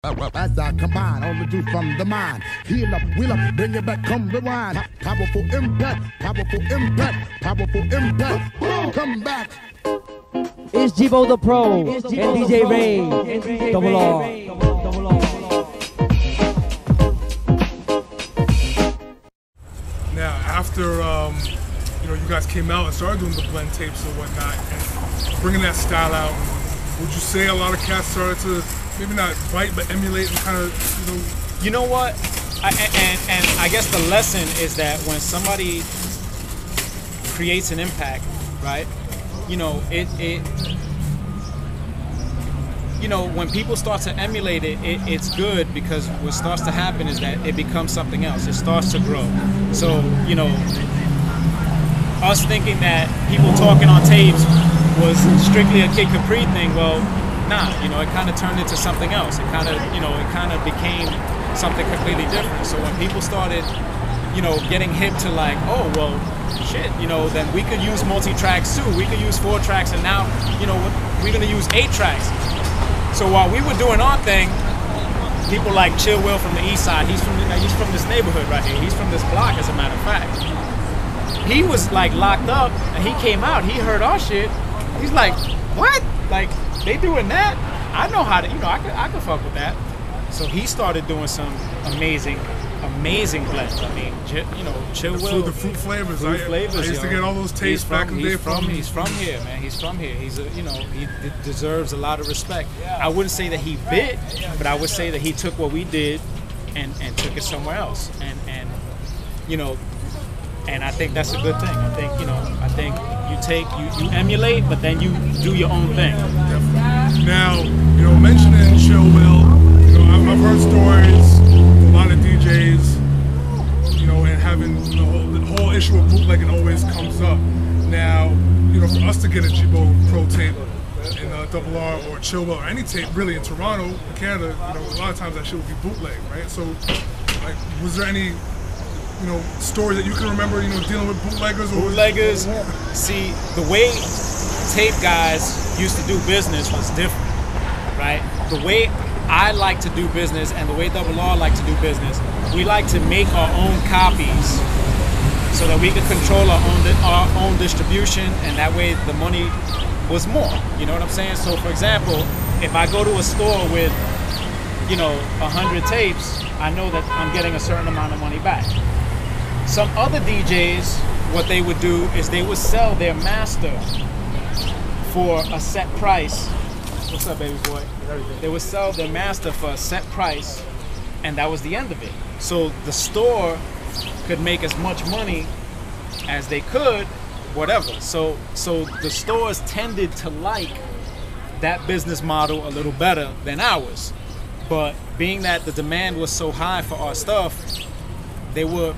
As I combine all the juice from the mind, heal up, wheel up, bring it back, come rewind. Powerful impact, powerful impact, powerful impact. Boom, come back. It's Jibo the Pro and DJ Ray. Double R. Now, after you guys came out and started doing the blend tapes and whatnot, and bringing that style out, would you say a lot of cats started to maybe not bite but emulate and kind of You know what? And I guess the lesson is that when somebody creates an impact, right? When people start to emulate it, it's good, because what starts to happen is that it becomes something else. It starts to grow. So, us thinking that people talking on tapes was strictly a Kid Capri thing, well, nah, it kind of turned into something else. It kind of became something completely different. So when people started, getting hip to like, oh, well, shit, then we could use multi-tracks too. We could use 4 tracks, and now, we're gonna use 8 tracks. So while we were doing our thing, people like Chill Will from the East Side, he's from this neighborhood right here. He's from this block, as a matter of fact. He was like locked up, and he came out. He heard our shit. He's like, what? Like, they doing that? I know how to, I could fuck with that. So he started doing some amazing blends. I mean, Chill Will. the fruit flavors. I used to get all those tastes back in the day from. He's from here, man. He's from here. He's he deserves a lot of respect. I wouldn't say that he bit, but I would say that he took what we did and took it somewhere else. And I think that's a good thing. I think you emulate, but then you do your own thing. Now, mentioning Chill Will, I've heard stories, a lot of DJs, and having the whole issue of bootlegging always comes up. Now, for us to get a Jibo Pro tape in Double R or Chill Will or any tape really in Toronto, in Canada, a lot of times that shit would be bootleg, right? So, like, was there any stories that you can remember, dealing with bootleggers? See, the way tape guys used to do business was different, right? The way I like to do business and the way Double R like to do business, we like to make our own copies so that we could control our own distribution, and that way the money was more. You know what I'm saying? So, for example, if I go to a store with 100 tapes, I know that I'm getting a certain amount of money back. Some other DJs, what they would do is they would sell their master for a set price. What's up, baby boy? They would sell their master for a set price, and that was the end of it. So the store could make as much money as they could, whatever. So the stores tended to like that business model a little better than ours. But being that the demand was so high for our stuff, they were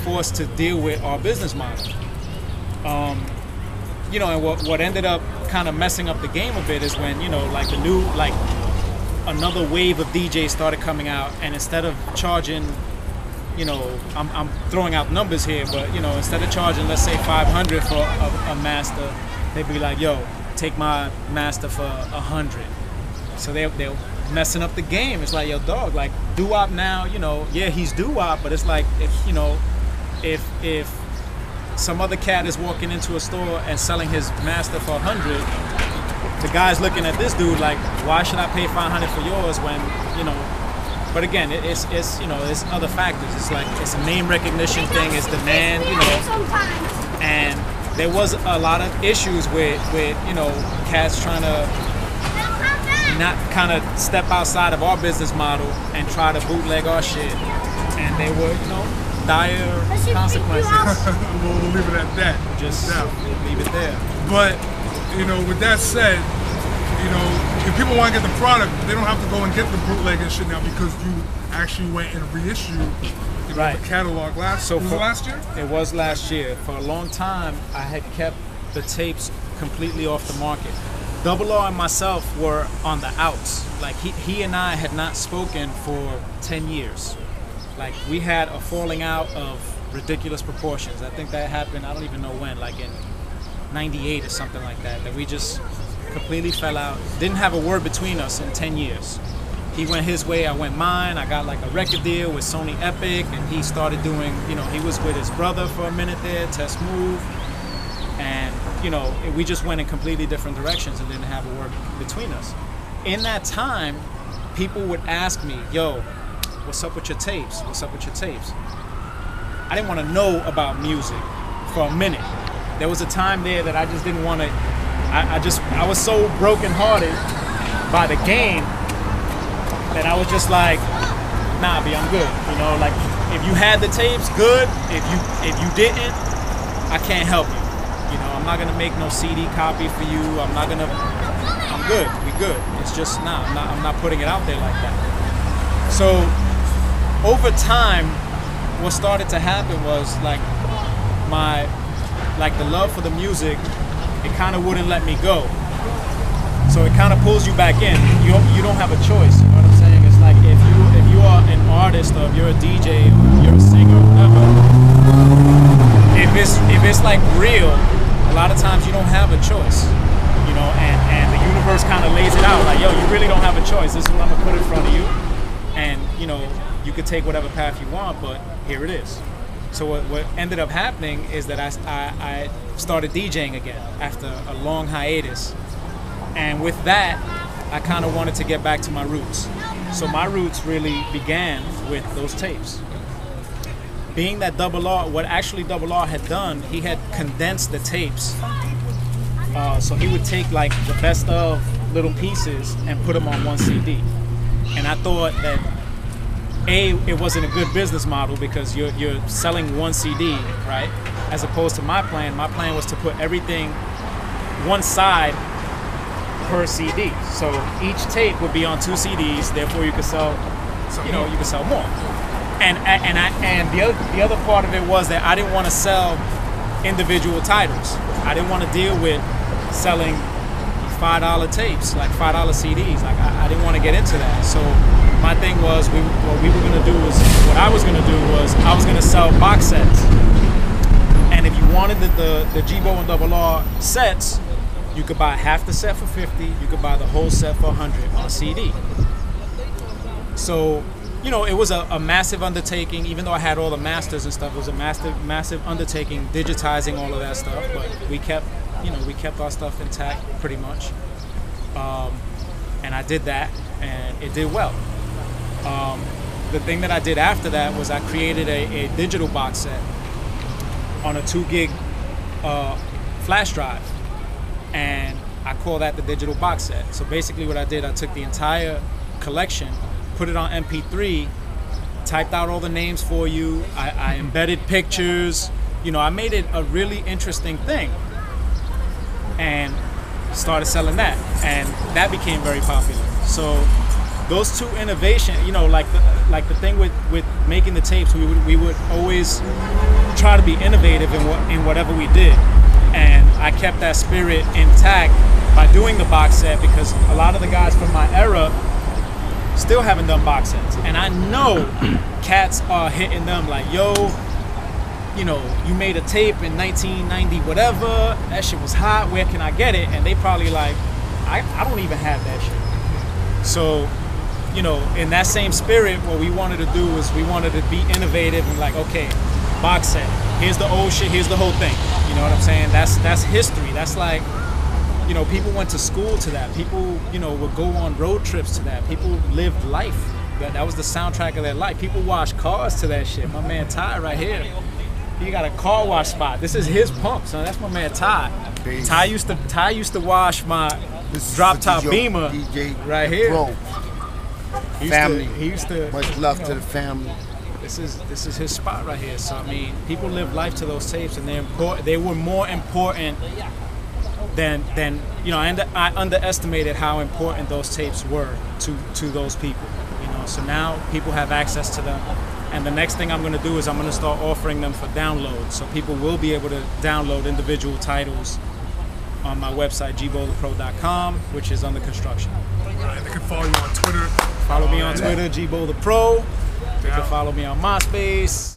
forced to deal with our business model. And what ended up kind of messing up the game a bit is when, another wave of DJs started coming out, and instead of charging, I'm throwing out numbers here, but, instead of charging, let's say 500 for a master, they'd be like, yo, take my master for 100. So they're messing up the game. It's like, yo, dog, like, doo-wop now, yeah, he's doo-wop, but it's like, if some other cat is walking into a store and selling his master for 100, the guy's looking at this dude like, why should I pay 500 for yours when, but again, it's other factors. It's like, it's a name recognition thing, it's demand, and there was a lot of issues with cats trying to not kind of step outside of our business model and try to bootleg our shit, and they were, dire consequences. We'll leave it at that. Just leave it there. But, with that said, if people want to get the product, they don't have to go and get the bootleg and shit now, because you actually went and reissued the catalog last year? It was last year. For a long time, I had kept the tapes completely off the market. Double R and myself were on the outs. Like, he and I had not spoken for 10 years. Like, we had a falling out of ridiculous proportions. I think that happened, I don't even know when, like in 98 or something like that we just completely fell out. Didn't have a word between us in 10 years. he went his way, I went mine. I got like a record deal with Sony Epic, and he started doing, you know, he was with his brother for a minute there, Test Move, and you know, we just went in completely different directions and didn't have a word between us. In that time, people would ask me, yo, what's up with your tapes? What's up with your tapes? I didn't want to know about music for a minute. There was a time there that I just didn't want to, I was so brokenhearted by the game that I was just like, nah, B, I'm good. You know, like if you had the tapes, good. If you didn't, I can't help you. You know, I'm not gonna make no CD copy for you. I'm good. We good. It's just I'm not putting it out there like that. So over time, what started to happen was like the love for the music, it kind of wouldn't let me go. So it kind of pulls you back in. You don't have a choice. You know what I'm saying? It's like if you are an artist, or if you're a DJ, or you're a singer, or whatever. If it's like real, a lot of times you don't have a choice. You know, and the universe kind of lays it out like, yo, you really don't have a choice. This is what I'm gonna put in front of you, and you know, you could take whatever path you want, but here it is. So what ended up happening is that I started DJing again after a long hiatus. And with that, I kind of wanted to get back to my roots. So my roots really began with those tapes. Being that Double R, what actually Double R had done, he had condensed the tapes. So he would take like the best of little pieces and put them on one CD. And I thought that it wasn't a good business model because you're selling one CD, right? As opposed to my plan. My plan was to put everything one side per CD. So each tape would be on 2 CDs, therefore you could sell, you know, you could sell more. And the other part of it was that I didn't want to sell individual titles. I didn't want to deal with selling $5 tapes, like $5 CDs. Like I didn't want to get into that. So my thing was, what I was gonna do was I was gonna sell box sets. And if you wanted the G-Bo and Double R sets, you could buy half the set for 50, you could buy the whole set for 100 on CD. So, you know, it was a massive undertaking. Even though I had all the masters and stuff, it was a massive undertaking digitizing all of that stuff, but we kept our stuff intact pretty much. And I did that, and it did well. The thing that I did after that was I created a digital box set on a 2 gig flash drive. And I call that the digital box set. So basically what I did, I took the entire collection, put it on MP3, typed out all the names for you, I embedded pictures, you know, I made it a really interesting thing. And started selling that. And that became very popular. So those two innovations, you know, like the thing with making the tapes, we would always try to be innovative in whatever we did. And I kept that spirit intact by doing the box set, because a lot of the guys from my era still haven't done box sets. And I know cats are hitting them like, yo, you know, you made a tape in 1990 whatever, that shit was hot, where can I get it? And they probably like, I don't even have that shit. So, you know, in that same spirit, what we wanted to do is we wanted to be innovative and like, okay, box set, here's the old shit, here's the whole thing. You know what I'm saying? That's history. That's like, you know, people went to school to that. People, you know, would go on road trips to that. People lived life. That was the soundtrack of their life. People washed cars to that shit. My man Ty right here, he got a car wash spot. This is his pump, son. That's my man Ty. Ty used to wash my drop top Beamer DJ right here. Bro. Family. He used to. Much love to the family. This is his spot right here. So I mean, people live life to those tapes, and they were more important than you know. I underestimated how important those tapes were to those people. You know, so now people have access to them, and the next thing I'm going to do is I'm going to start offering them for download. So people will be able to download individual titles on my website gbowthepro.com, which is under construction. Right, they can follow you on Twitter. Follow me on Twitter, Gbo the Pro. You can follow me on MySpace.